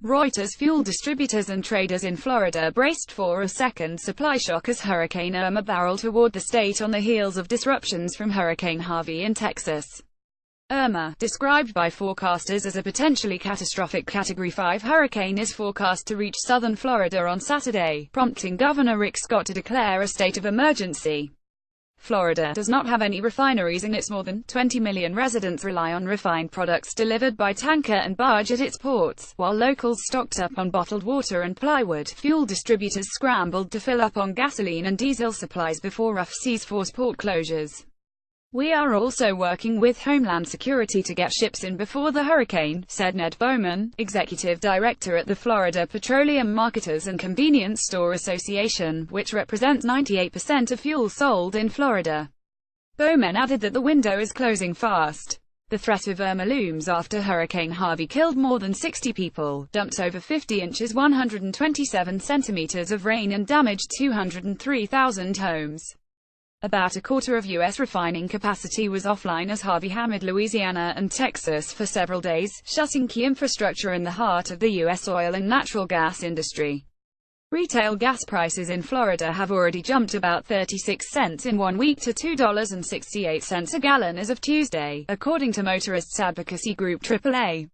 Reuters. Fuel distributors and traders in Florida braced for a second supply shock as Hurricane Irma barreled toward the state on the heels of disruptions from Hurricane Harvey in Texas. Irma, described by forecasters as a potentially catastrophic Category 5 hurricane, is forecast to reach southern Florida on Saturday, prompting Governor Rick Scott to declare a state of emergency. Florida does not have any refineries, and its more than 20 million residents rely on refined products delivered by tanker and barge at its ports, while locals stocked up on bottled water and plywood. Fuel distributors scrambled to fill up on gasoline and diesel supplies before rough seas forced port closures. "We are also working with Homeland Security to get ships in before the hurricane," said Ned Bowman, executive director at the Florida Petroleum Marketers and Convenience Store Association, which represents 98% of fuel sold in Florida. Bowman added that the window is closing fast. The threat of Irma looms after Hurricane Harvey killed more than 60 people, dumped over 50 inches 127 centimeters of rain, and damaged 203,000 homes. About a quarter of U.S. refining capacity was offline as Harvey hammered Louisiana and Texas for several days, shutting key infrastructure in the heart of the U.S. oil and natural gas industry. Retail gas prices in Florida have already jumped about 36 cents in 1 week to $2.68 a gallon as of Tuesday, according to motorists advocacy group AAA.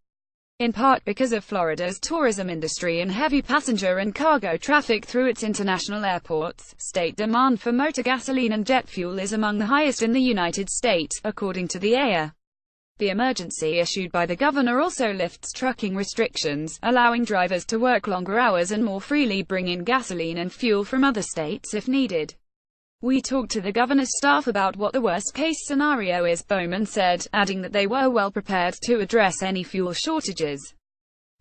In part because of Florida's tourism industry and heavy passenger and cargo traffic through its international airports, state demand for motor gasoline and jet fuel is among the highest in the United States, according to the AIA. The emergency issued by the governor also lifts trucking restrictions, allowing drivers to work longer hours and more freely bring in gasoline and fuel from other states if needed. "We talked to the governor's staff about what the worst-case scenario is," Bowman said, adding that they were well prepared to address any fuel shortages.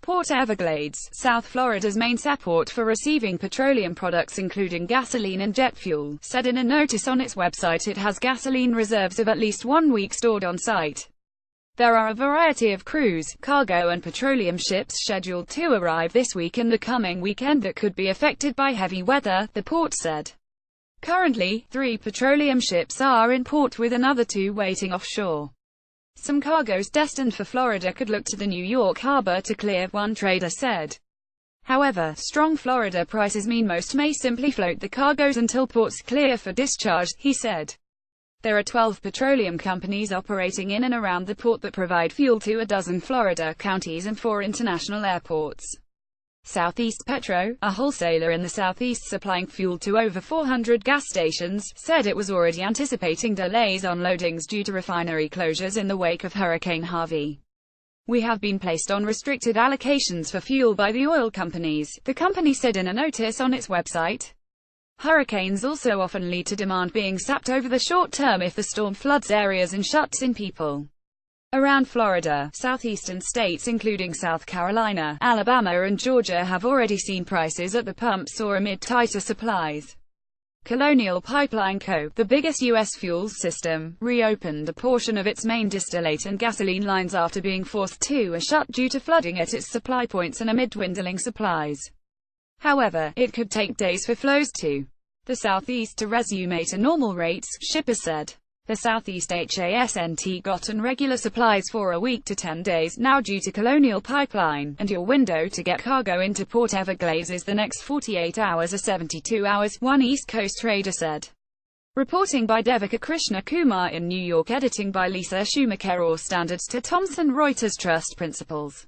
Port Everglades, South Florida's main seaport for receiving petroleum products including gasoline and jet fuel, said in a notice on its website it has gasoline reserves of at least 1 week stored on site. There are a variety of cruise, cargo and petroleum ships scheduled to arrive this week and the coming weekend that could be affected by heavy weather, the port said. Currently, 3 petroleum ships are in port with another 2 waiting offshore. Some cargoes destined for Florida could look to the New York harbor to clear, one trader said. However, strong Florida prices mean most may simply float the cargoes until ports clear for discharge, he said. There are 12 petroleum companies operating in and around the port that provide fuel to a dozen Florida counties and 4 international airports. Southeast Petro, a wholesaler in the southeast supplying fuel to over 400 gas stations, said it was already anticipating delays on loadings due to refinery closures in the wake of Hurricane Harvey. "We have been placed on restricted allocations for fuel by the oil companies," the company said in a notice on its website. Hurricanes also often lead to demand being sapped over the short term if the storm floods areas and shuts in people. Around Florida, southeastern states including South Carolina, Alabama and Georgia have already seen prices at the pump soar amid tighter supplies. Colonial Pipeline Co., the biggest U.S. fuels system, reopened a portion of its main distillate and gasoline lines after being forced to a shut due to flooding at its supply points and amid dwindling supplies. However, it could take days for flows to the southeast to resume to normal rates, shippers said. The Southeast hasn't gotten regular supplies for a week to 10 days now due to Colonial Pipeline, and your window to get cargo into Port Everglades is the next 48 hours or 72 hours, one East Coast trader said. Reporting by Devika Krishna Kumar in New York, editing by Lisa Schumacher. Standards to Thomson Reuters Trust Principles.